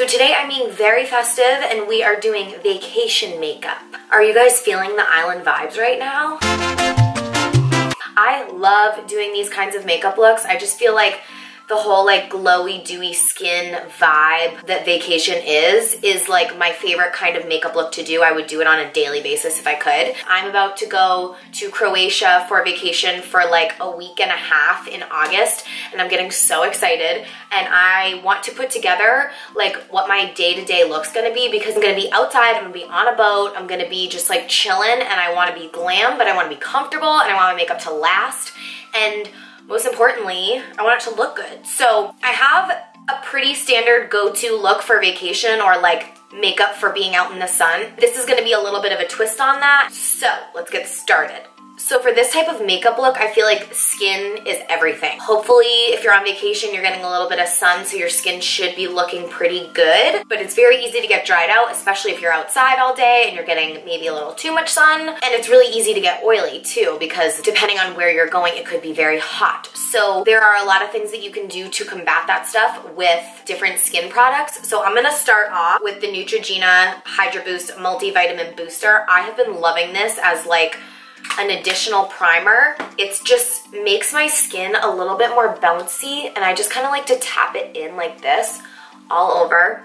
today I'm being very festive and we are doing vacation makeup. Are you guys feeling the island vibes right now? I love doing these kinds of makeup looks. I just feel like the whole like glowy, dewy skin vibe that vacation is like my favorite kind of makeup look to do. I would do it on a daily basis if I could. I'm about to go to Croatia for vacation for like a week and a half in August, and I'm getting so excited, and I want to put together like what my day-to-day look's gonna be, because I'm gonna be outside, I'm gonna be on a boat, I'm gonna be just like chilling, and I wanna be glam, but I wanna be comfortable, and I want my makeup to last, and most importantly, I want it to look good. So I have a pretty standard go-to look for vacation or like makeup for being out in the sun. This is gonna be a little bit of a twist on that. So let's get started. So for this type of makeup look, I feel like skin is everything. Hopefully, if you're on vacation, you're getting a little bit of sun, so your skin should be looking pretty good. But it's very easy to get dried out, especially if you're outside all day and you're getting maybe a little too much sun. And it's really easy to get oily too, because depending on where you're going, it could be very hot. So there are a lot of things that you can do to combat that stuff with different skin products. So I'm gonna start off with the Neutrogena HydroBoost Multivitamin Booster. I have been loving this as like an additional primer. It just makes my skin a little bit more bouncy, and I just kind of like to tap it in like this all over.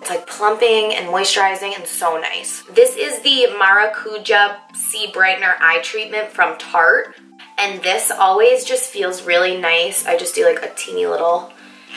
It's like plumping and moisturizing and so nice. This is the Maracuja Sea Brightener Eye Treatment from Tarte, and this always just feels really nice. I just do like a teeny little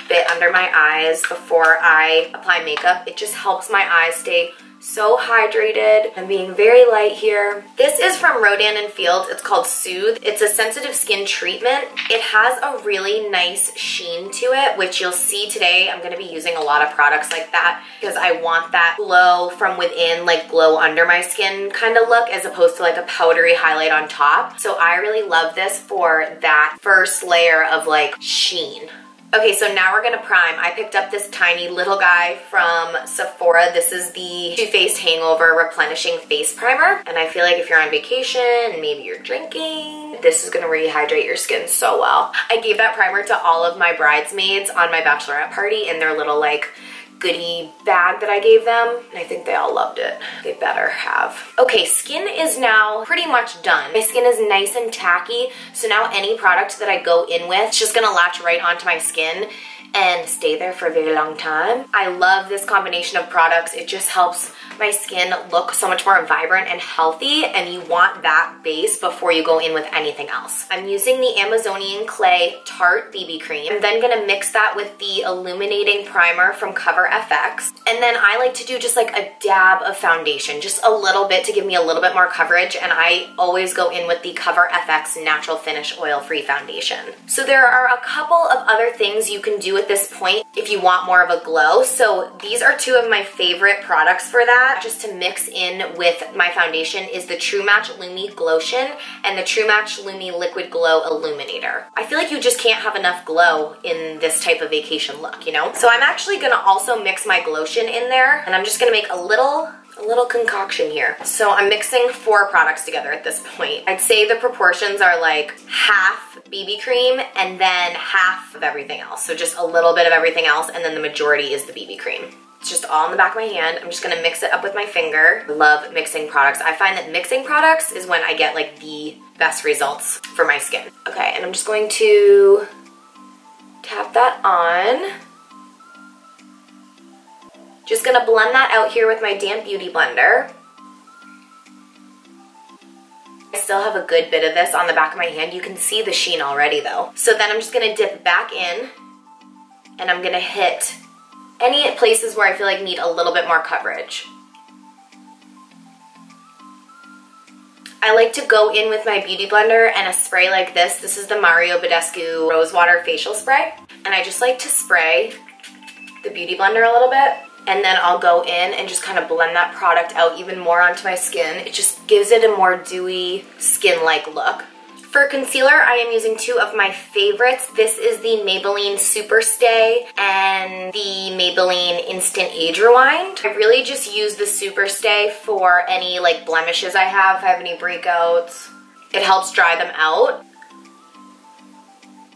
bit under my eyes before I apply makeup. It just helps my eyes stay so hydrated. I'm being very light here. This is from Rodan and Fields. It's called Soothe. It's a sensitive skin treatment. It has a really nice sheen to it, which you'll see today. I'm gonna be using a lot of products like that because I want that glow from within, like glow under my skin kind of look, as opposed to like a powdery highlight on top. So I really love this for that first layer of like sheen. Okay, so now we're gonna prime. I picked up this tiny little guy from Sephora. This is the Too Faced Hangover Replenishing Face Primer. And I feel like if you're on vacation and maybe you're drinking, this is gonna rehydrate your skin so well. I gave that primer to all of my bridesmaids on my bachelorette party in their little like goodie bag that I gave them, and I think they all loved it. They better have. Okay, skin is now pretty much done. My skin is nice and tacky, so now any product that I go in with, it's just gonna latch right onto my skin and stay there for a very long time. I love this combination of products. It just helps my skin look so much more vibrant and healthy, and you want that base before you go in with anything else. I'm using the Amazonian Clay Tarte BB Cream. I'm then gonna mix that with the Illuminating Primer from Cover FX. And then I like to do just like a dab of foundation, just a little bit to give me a little bit more coverage, and I always go in with the Cover FX Natural Finish Oil-Free Foundation. So there are a couple of other things you can do at this point if you want more of a glow. So these are two of my favorite products for that, just to mix in with my foundation, is the True Match Lumi Glowtion and the True Match Lumi Liquid Glow Illuminator. I feel like you just can't have enough glow in this type of vacation look, you know? So I'm actually gonna also mix my Glowtion in there, and I'm just gonna make a little concoction here. So I'm mixing 4 products together at this point. I'd say the proportions are like half BB cream and then half of everything else. So just a little bit of everything else, and then the majority is the BB cream. It's just all in the back of my hand. I'm just gonna mix it up with my finger. I love mixing products. I find that mixing products is when I get like the best results for my skin. Okay, and I'm just going to tap that on. Just gonna blend that out here with my damp beauty blender. I still have a good bit of this on the back of my hand. You can see the sheen already though. So then I'm just gonna dip back in, and I'm gonna hit any places where I feel like need a little bit more coverage. I like to go in with my beauty blender and a spray like this. This is the Mario Badescu Rose Water Facial Spray. And I just like to spray the beauty blender a little bit, and then I'll go in and just kind of blend that product out even more onto my skin. It just gives it a more dewy, skin-like look. For concealer, I am using 2 of my favorites. This is the Maybelline Super Stay and the Maybelline Instant Age Rewind. I really just use the Super Stay for any like blemishes I have, if I have any breakouts. It helps dry them out.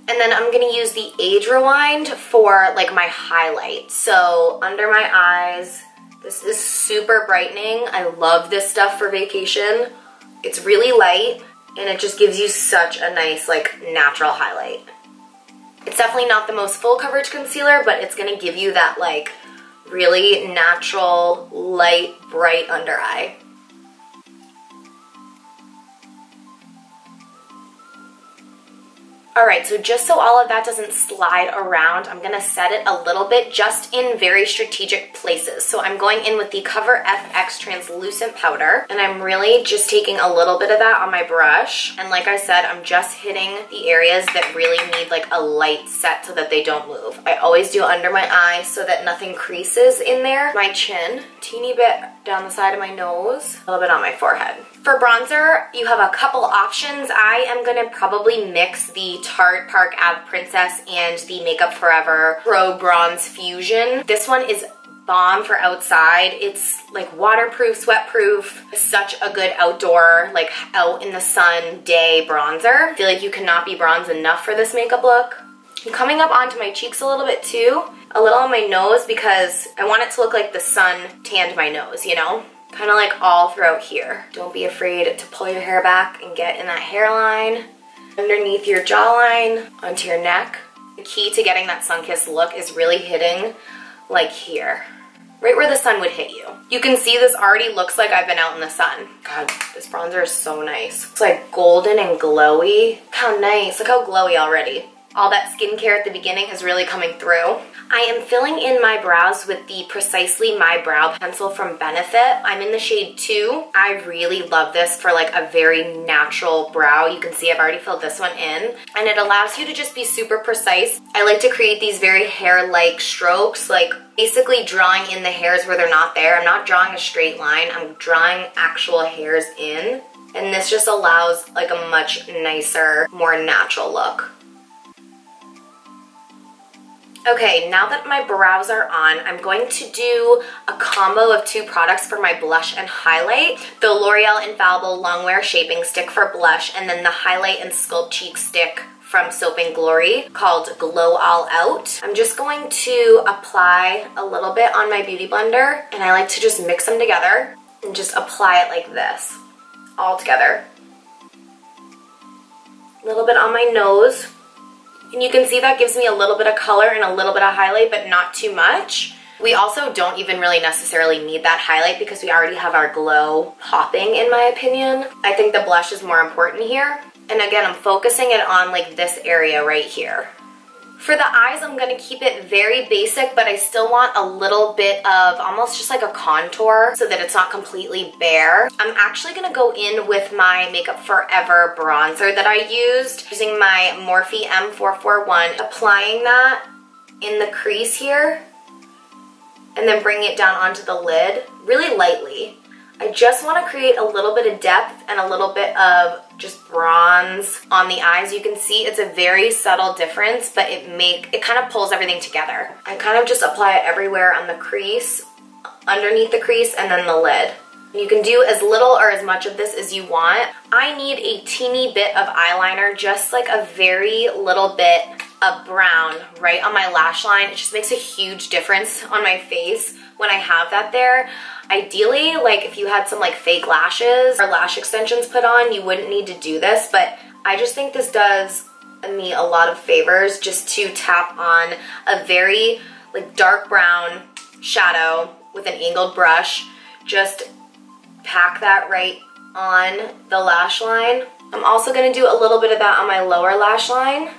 And then I'm gonna use the Age Rewind for like my highlight. So under my eyes, this is super brightening. I love this stuff for vacation. It's really light and it just gives you such a nice like natural highlight. It's definitely not the most full coverage concealer, but it's gonna give you that like really natural, light, bright under eye. Alright, so just so all of that doesn't slide around, I'm going to set it a little bit just in very strategic places. So I'm going in with the Cover FX Translucent Powder, and I'm really just taking a little bit of that on my brush. And like I said, I'm just hitting the areas that really need like a light set so that they don't move. I always do under my eye so that nothing creases in there. My chin, teeny bit down the side of my nose, a little bit on my forehead. For bronzer, you have a couple options. I am gonna probably mix the Tarte Park Ave Princess and the Makeup Forever Pro Bronze Fusion. This one is bomb for outside. It's like waterproof, sweatproof. It's such a good outdoor, like out in the sun day bronzer. I feel like you cannot be bronze enough for this makeup look. I'm coming up onto my cheeks a little bit too, a little on my nose because I want it to look like the sun tanned my nose, you know? Kind of like all throughout here. Don't be afraid to pull your hair back and get in that hairline, underneath your jawline, onto your neck. The key to getting that sun-kissed look is really hitting like here, right where the sun would hit you. You can see this already looks like I've been out in the sun. God, this bronzer is so nice. It's like golden and glowy. How nice, look how glowy already. All that skincare at the beginning is really coming through. I am filling in my brows with the Precisely My Brow Pencil from Benefit. I'm in the shade 2. I really love this for like a very natural brow. You can see I've already filled this one in. And it allows you to just be super precise. I like to create these very hair-like strokes, like basically drawing in the hairs where they're not there. I'm not drawing a straight line. I'm drawing actual hairs in. And this just allows like a much nicer, more natural look. Okay, now that my brows are on, I'm going to do a combo of 2 products for my blush and highlight. The L'Oreal Infallible Longwear Shaping Stick for blush, and then the Highlight and Sculpt Cheek Stick from Soap & Glory called Glow All Out. I'm just going to apply a little bit on my beauty blender, and I like to just mix them together and just apply it like this, all together. A little bit on my nose. And you can see that gives me a little bit of color and a little bit of highlight, but not too much. We also don't even really necessarily need that highlight because we already have our glow popping, in my opinion. I think the blush is more important here. And again, I'm focusing it on like this area right here. For the eyes, I'm going to keep it very basic, but I still want a little bit of almost just like a contour so that it's not completely bare. I'm actually going to go in with my Makeup Forever bronzer that I used, using my Morphe M441, applying that in the crease here, and then bringing it down onto the lid really lightly. I just want to create a little bit of depth and a little bit of just bronze on the eyes. You can see it's a very subtle difference, but it kind of pulls everything together. I kind of just apply it everywhere on the crease, underneath the crease, and then the lid. You can do as little or as much of this as you want. I need a teeny bit of eyeliner, just like a very little bit of brown right on my lash line. It just makes a huge difference on my face when I have that there. Ideally, like if you had some like fake lashes or lash extensions put on, you wouldn't need to do this, but I just think this does me a lot of favors just to tap on a very like dark brown shadow with an angled brush. Just pack that right on the lash line. I'm also gonna do a little bit of that on my lower lash line.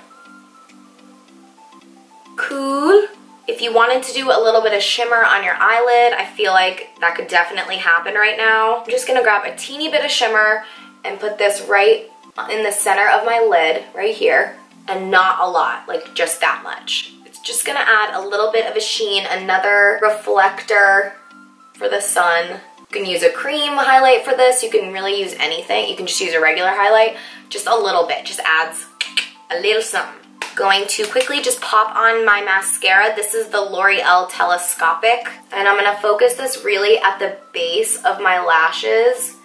Cool. If you wanted to do a little bit of shimmer on your eyelid, I feel like that could definitely happen right now. I'm just gonna grab a teeny bit of shimmer and put this right in the center of my lid, right here, and not a lot, like just that much. It's just gonna add a little bit of a sheen, another reflector for the sun. You can use a cream highlight for this. You can really use anything. You can just use a regular highlight. Just a little bit, just adds a little something. Going to quickly just pop on my mascara. This is the L'Oreal Telescopic, and I'm gonna focus this really at the base of my lashes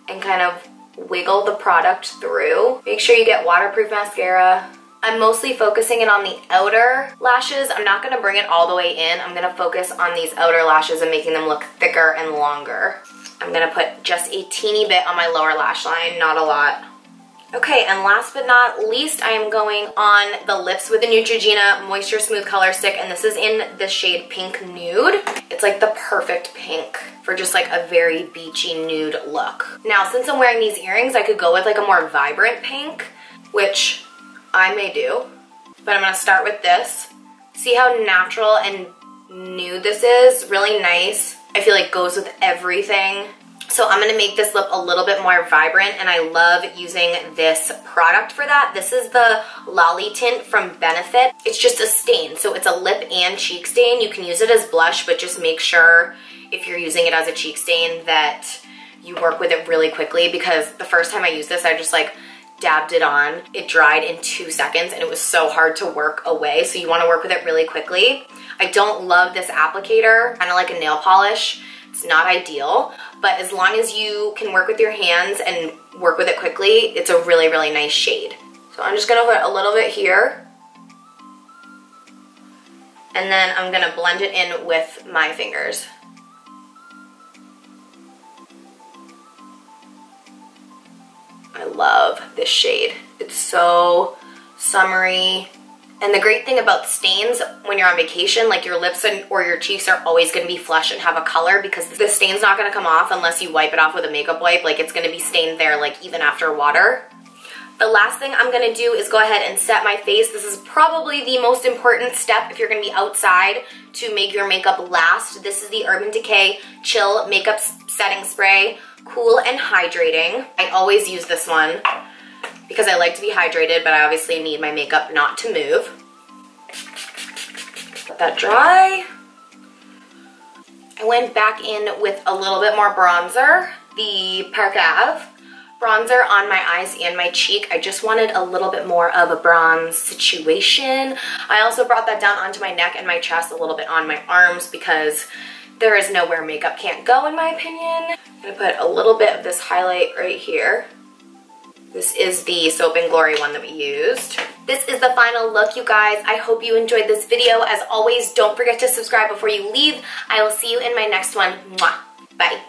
and kind of wiggle the product through. Make sure you get waterproof mascara. I'm mostly focusing it on the outer lashes. I'm not gonna bring it all the way in. I'm gonna focus on these outer lashes and making them look thicker and longer. I'm gonna put just a teeny bit on my lower lash line, not a lot. Okay, and last but not least, I am going on the lips with the Neutrogena Moisture Smooth Color Stick, and this is in the shade Pink Nude. It's like the perfect pink for just like a very beachy nude look. Now, since I'm wearing these earrings, I could go with like a more vibrant pink, which I may do, but I'm gonna start with this. See how natural and nude this is? Really nice. I feel like goes with everything. So I'm gonna make this lip a little bit more vibrant, and I love using this product for that. This is the Lolli Tint from Benefit. It's just a stain, so it's a lip and cheek stain. You can use it as blush, but just make sure if you're using it as a cheek stain that you work with it really quickly, because the first time I used this, I just like dabbed it on. It dried in 2 seconds, and it was so hard to work away, so you wanna work with it really quickly. I don't love this applicator, kinda like a nail polish. It's not ideal, but as long as you can work with your hands and work with it quickly, it's a really, really nice shade. So I'm just gonna put a little bit here, and then I'm gonna blend it in with my fingers. I love this shade. It's so summery. And the great thing about stains when you're on vacation, like your lips or your cheeks are always gonna be flush and have a color, because the stain's not gonna come off unless you wipe it off with a makeup wipe. Like, it's gonna be stained there, like even after water. The last thing I'm gonna do is go ahead and set my face. This is probably the most important step if you're gonna be outside to make your makeup last. This is the Urban Decay Chill Makeup Setting Spray, Cool and Hydrating. I always use this one because I like to be hydrated, but I obviously need my makeup not to move. Let that dry. I went back in with a little bit more bronzer, the Park Ave bronzer on my eyes and my cheek. I just wanted a little bit more of a bronze situation. I also brought that down onto my neck and my chest, a little bit on my arms, because there is nowhere makeup can't go, in my opinion. I'm gonna put a little bit of this highlight right here. This is the Soap and Glory one that we used. This is the final look, you guys. I hope you enjoyed this video. As always, don't forget to subscribe before you leave. I will see you in my next one. Mwah. Bye.